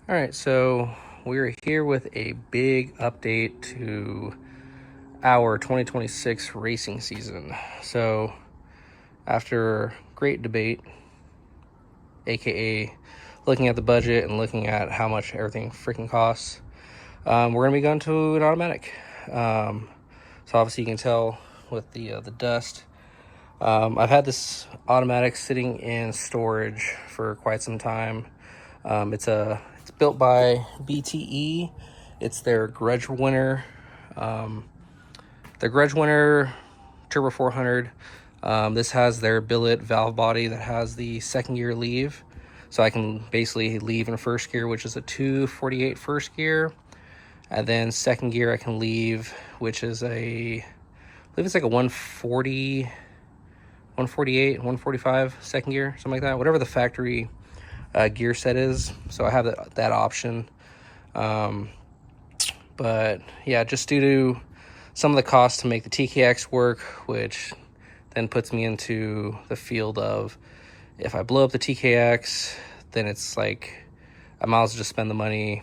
All right, so we're here with a big update to our 2026 racing season. So, after great debate, aka looking at the budget and looking at how much everything freaking costs, we're going to be going to an automatic. So, obviously, you can tell with the dust. I've had this automatic sitting in storage for quite some time. It's built by BTE. It's their Grudge Winner. Their Grudge Winner Turbo 400. This has their billet valve body that has the second gear leave. So I can basically leave in first gear, which is a 248 first gear. And then second gear I can leave, which is I believe it's like a 140, 148, 145 second gear, something like that. Whatever the factory gear set is. So I have that option. But yeah, just due to some of the costs to make the TKX work, which then puts me into the field of if I blow up the TKX, then it's like I might as well just spend the money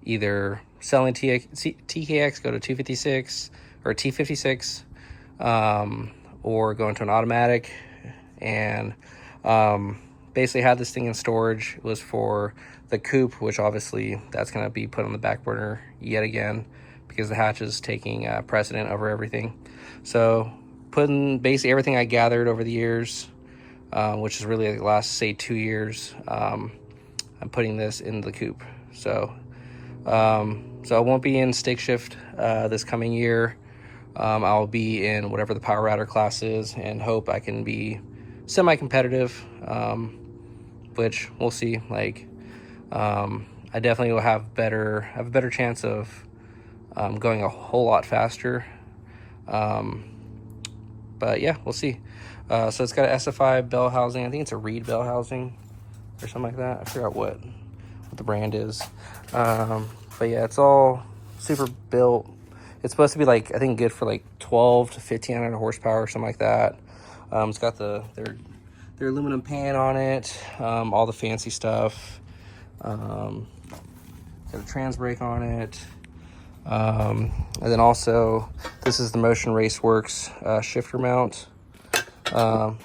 either selling TKX, go to 256 or T56, or go into an automatic. And basically had this thing in storage. It was for the coupe, which obviously that's going to be put on the back burner yet again because the hatch is taking precedent over everything. So putting basically everything I gathered over the years, which is really the last, say, 2 years, I'm putting this in the coupe. So I won't be in stick shift this coming year. I'll be in whatever the power router class is and hope I can be semi-competitive, which we'll see. Like, I definitely will have a better chance of going a whole lot faster. But yeah, we'll see. So it's got an SFI bell housing. I think it's a Reed bell housing or something like that. I forgot what the brand is. But yeah, it's all super built. It's supposed to be like, I think, good for like 12 to 1500 horsepower or something like that. It's got their aluminum pan on it, all the fancy stuff. Got a trans brake on it. And then also, this is the Motion Raceworks shifter mount.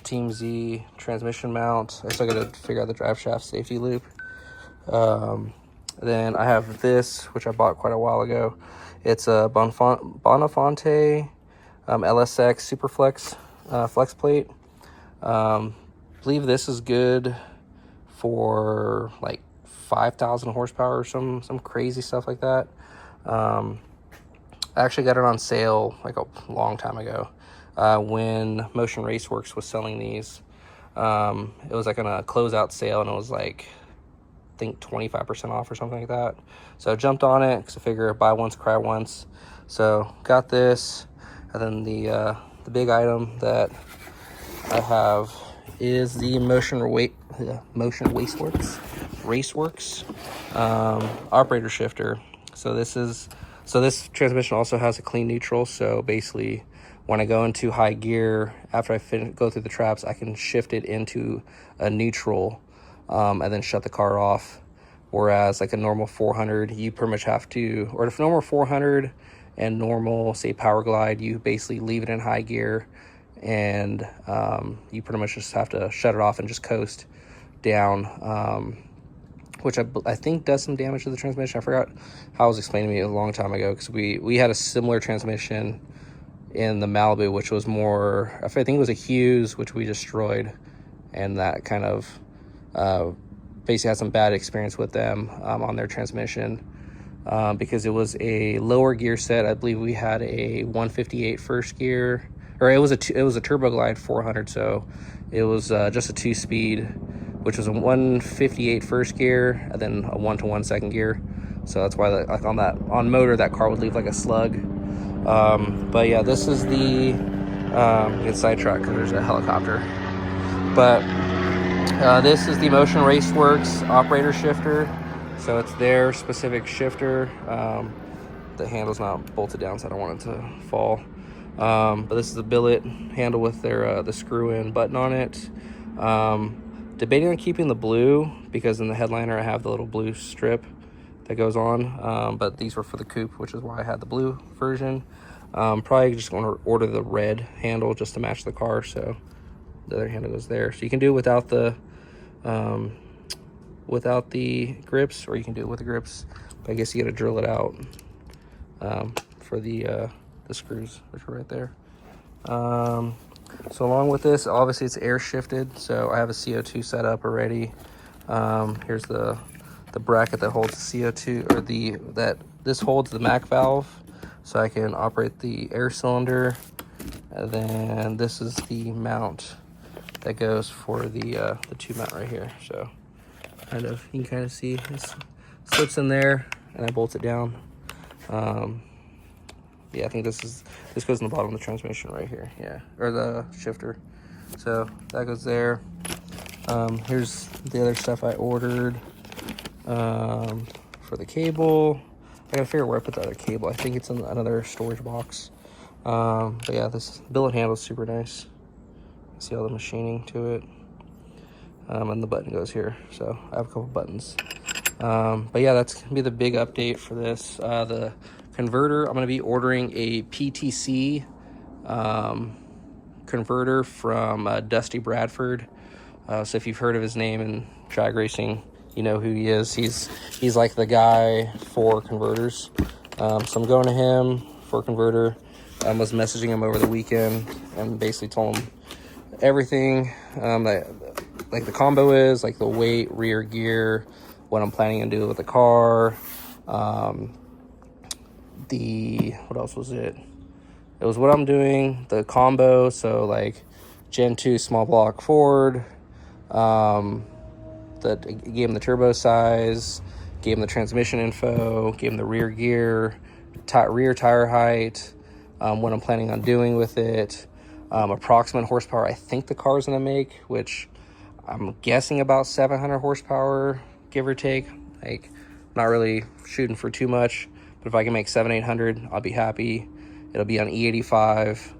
Team Z transmission mount. I still got to figure out the drive shaft safety loop. Then I have this, which I bought quite a while ago. It's a Bonafonte LSX Superflex Flexplate. I believe this is good for like 5,000 horsepower or some crazy stuff like that. I actually got it on sale like a long time ago when Motion Raceworks was selling these. It was like on a closeout sale, and it was like, I think 25% off or something like that. So I jumped on it because I figure buy once, cry once. So got this, and then the big item that I have is the Motion Raceworks operator shifter. So this transmission also has a clean neutral. So basically, when I go into high gear, after I go through the traps, I can shift it into a neutral, and then shut the car off. Whereas like a normal 400, you pretty much have to, or if normal 400 and normal, say, Power Glide, you basically leave it in high gear, and you pretty much just have to shut it off and just coast down, which I think does some damage to the transmission. I forgot how it was explained to me a long time ago, because we had a similar transmission in the Malibu, which was more, I think it was a Hughes, which we destroyed, and that kind of basically had some bad experience with them on their transmission, because it was a lower gear set. I believe we had a 158 first gear, or it was a Turbo Glide 400, so it was just a 2-speed, which was a 158 first gear and then a 1-to-1 second gear. So that's why like on motor that car would leave like a slug. But yeah, this is the it's sidetracked because there's a helicopter. But this is the Motion Raceworks operator shifter. So it's their specific shifter. The handle's not bolted down, so I don't want it to fall. But this is the billet handle with their the screw-in button on it. Debating on keeping the blue because in the headliner I have the little blue strip that goes on, but these were for the coupe, which is why I had the blue version. Probably just going to order the red handle just to match the car, so the other handle goes there. So you can do it without the grips, or you can do it with the grips, but I guess you got to drill it out for the screws, which are right there. So along with this, obviously it's air shifted, so I have a CO2 set up already. Here's the bracket that holds the CO2, or this holds the MAC valve, so I can operate the air cylinder. And then this is the mount that goes for the tube mount right here. So you can kind of see this slips in there, and I bolt it down. Yeah, I think this goes in the bottom of the transmission right here. Yeah, or the shifter. So that goes there. Here's the other stuff I ordered for the cable. I gotta figure out where I put the other cable. I think it's in another storage box. But yeah, this billet handle is super nice. See all the machining to it. And the button goes here. So I have a couple buttons. But yeah, that's gonna be the big update for this. The converter, I'm gonna be ordering a PTC converter from Dusty Bradford. So if you've heard of his name in drag racing, you know who he is. He's like the guy for converters. So I'm going to him for a converter. I was messaging him over the weekend and basically told him everything that like the combo is, like the weight, rear gear, what I'm planning on doing with the car. What else was it? It was what I'm doing, the combo, so like Gen 2 small block Ford, gave him the turbo size, gave him the transmission info, gave him the rear gear, rear tire height, what I'm planning on doing with it, approximate horsepower I think the car is going to make, which I'm guessing about 700 horsepower, give or take. Like, not really shooting for too much, but if I can make 700-800, I'll be happy. It'll be on E85,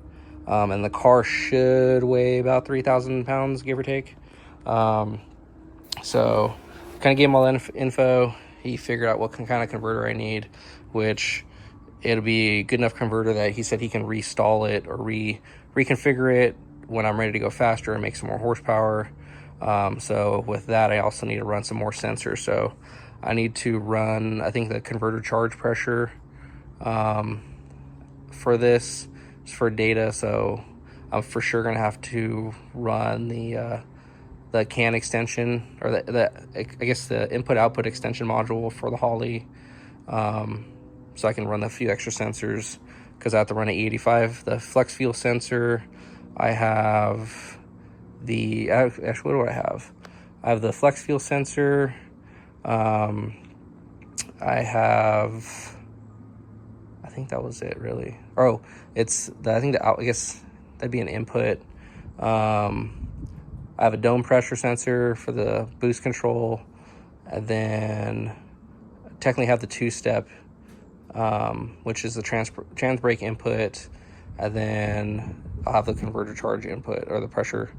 and the car should weigh about 3,000 pounds, give or take. So kind of gave him all that info. He figured out what kind of converter I need, which it'll be a good enough converter that he said he can restall it or reconfigure it when I'm ready to go faster and make some more horsepower. So with that, I also need to run some more sensors. So I need to run, I think, the converter charge pressure for this, for data. So I'm for sure going to have to run the CAN extension, or I guess the input-output extension module for the Holly, so I can run a few extra sensors, because I have to run an E85, the flex fuel sensor. I have actually, what do I have? I have the flex fuel sensor. I think that was it, really. Oh, I guess that'd be an input. I have a dome pressure sensor for the boost control, and then technically have the two-step, which is the trans brake input, and then I'll have the converter charge input, or the pressure.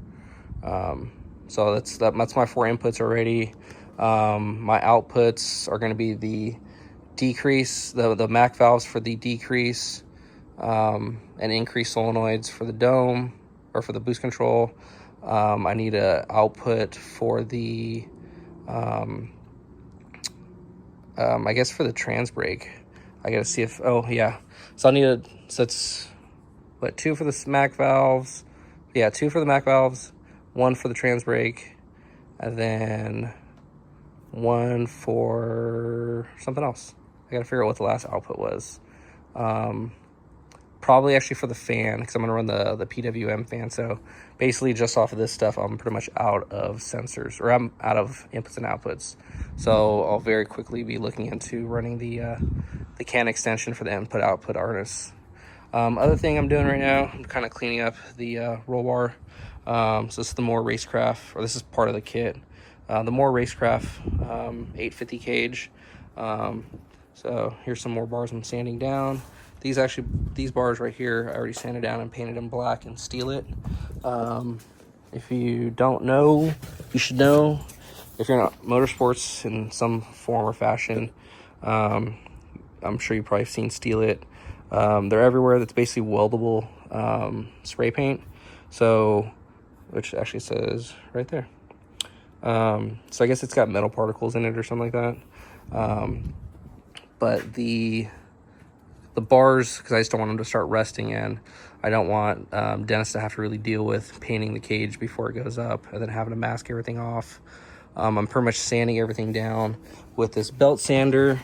So that's my 4 inputs already. My outputs are going to be the decrease, the MAC valves for the decrease, and increase solenoids for the dome, or for the boost control. I need a output for the I guess for the trans brake. I gotta see if, oh yeah, so it's what, 2 for the MAC valves, 2 for the MAC valves, 1 for the trans brake, and then 1 for something else. I gotta figure out what the last output was. Probably actually for the fan, because I'm gonna run the PWM fan. So basically, just off of this stuff, I'm pretty much out of sensors, or I'm out of inputs and outputs. So I'll very quickly be looking into running the CAN extension for the input-output harness. Other thing I'm doing right now, I'm kind of cleaning up the roll bar. So this is the More Racecraft, or this is part of the kit. The More Racecraft 850 cage. So here's some more bars I'm sanding down. These bars right here, I already sanded down and painted them black and steel it. if you don't know, you should know. If you're in motorsports in some form or fashion, I'm sure you've probably seen Steal It. They're everywhere. That's basically weldable spray paint. So, which actually says right there. So I guess it's got metal particles in it or something like that. But the bars, because I just don't want them to start rusting in. I don't want Dennis to have to really deal with painting the cage before it goes up and then having to mask everything off. I'm pretty much sanding everything down with this belt sander.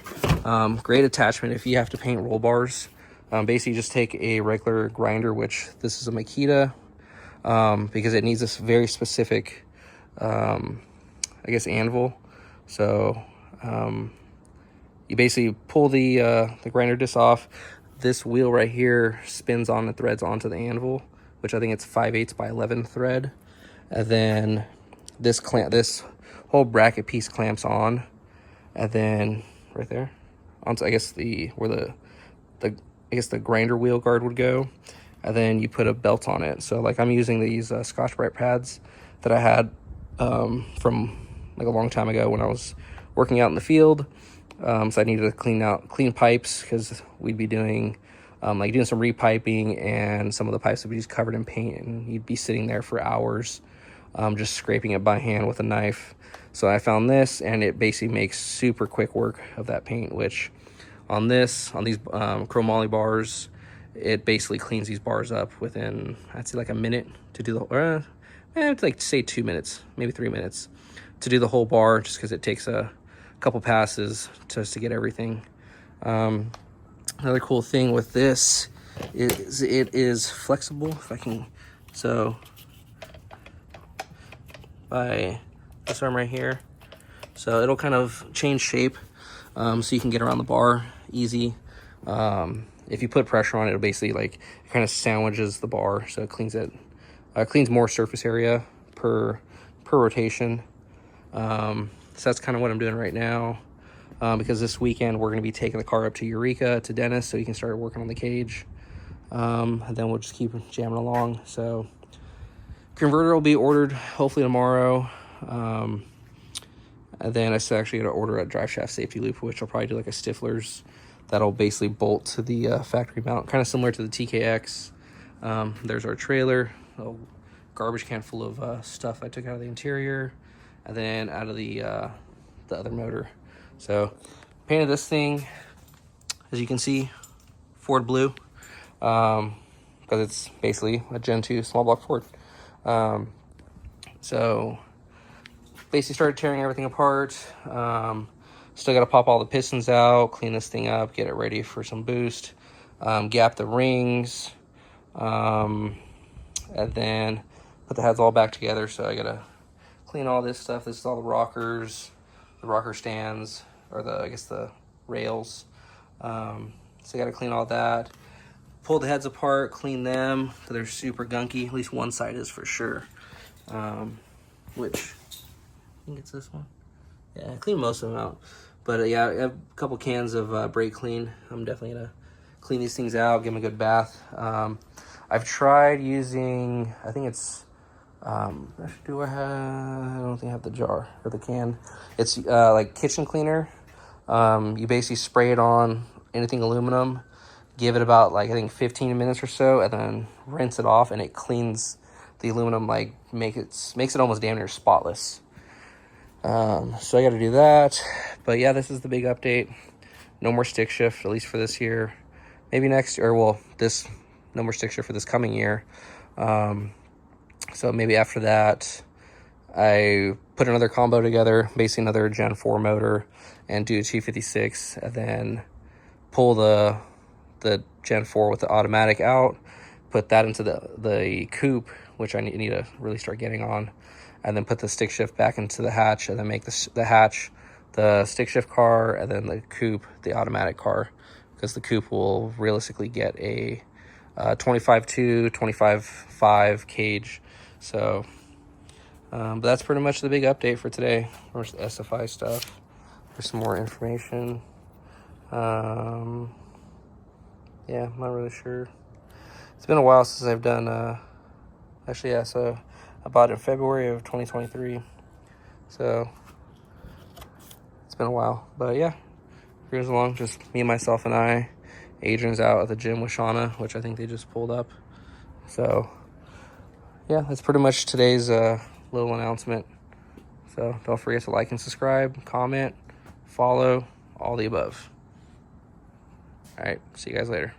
Great attachment if you have to paint roll bars. Basically just take a regular grinder, which this is a Makita, because it needs this very specific, I guess, anvil. So you basically pull the grinder disc off. This wheel right here spins on the threads onto the anvil, which I think it's 5/8 by 11 thread. And then this whole bracket piece clamps on, and then right there onto, I guess, where the grinder wheel guard would go, and then you put a belt on it. So like I'm using these Scotch-Brite pads that I had from like a long time ago when I was working out in the field. So I needed to clean pipes, because we'd be doing like doing some repiping, and some of the pipes would be just covered in paint, and you'd be sitting there for hours just scraping it by hand with a knife. So I found this, and it basically makes super quick work of that paint, which on these chromoly bars, it basically cleans these bars up within, I'd say, like a minute to do the, it's like, say 2 minutes, maybe 3 minutes to do the whole bar, just because it takes a couple passes just to get everything. Another cool thing with this is it is flexible, if I can, so by this arm right here, so it'll kind of change shape, so you can get around the bar easy. If you put pressure on it, it'll basically, like, it kind of sandwiches the bar, so it cleans more surface area per rotation. So that's kind of what I'm doing right now, because this weekend we're going to be taking the car up to Eureka to Dennis so he can start working on the cage, and then we'll just keep jamming along. So converter will be ordered hopefully tomorrow, and then I still actually got to order a drive shaft safety loop, which I'll probably do like a Stifler's that'll basically bolt to the factory mount, kind of similar to the TKX. There's our trailer, a garbage can full of stuff I took out of the interior, and then out of the other motor. So painted this thing, as you can see, Ford blue, because it's basically a Gen 2 small block Ford. So basically started tearing everything apart. Still got to pop all the pistons out, clean this thing up, get it ready for some boost, gap the rings, and then put the heads all back together. So I got to clean all this stuff. This is all the rockers, the rocker stands, or I guess the rails. So I got to clean all that. Pull the heads apart, clean them. They're super gunky. At least one side is for sure. Which, I think it's this one. Yeah, I cleaned most of them out. But yeah, I have a couple cans of brake clean. I'm definitely gonna clean these things out, give them a good bath. I've tried using, I think it's, I don't think I have the jar or the can. It's like kitchen cleaner. You basically spray it on anything aluminum, give it about, like, I think 15 minutes or so, and then rinse it off, and it cleans the aluminum, like makes it almost damn near spotless. So I got to do that. But yeah, this is the big update. No more stick shift, at least for this year. Maybe next year, well, no more stick shift for this coming year. So maybe after that, I put another combo together, basically another Gen 4 motor, and do a T56, and then pull the Gen 4 with the automatic out, put that into the coupe, which I need to really start getting on, and then put the stick shift back into the hatch, and then make the hatch the stick shift car, and then the coupe the automatic car, because the coupe will realistically get a 25.2, 25.5 cage. So, but that's pretty much the big update for today. There's the SFI stuff. There's some more information. Yeah, I'm not really sure. It's been a while since I've done, actually, yeah, so I bought it in February of 2023. So it's been a while. But yeah, cruise along, just me, myself, and I. Adrian's out at the gym with Shauna, which I think they just pulled up. So yeah, that's pretty much today's little announcement. So don't forget to like and subscribe, comment, follow, all the above. All right, see you guys later.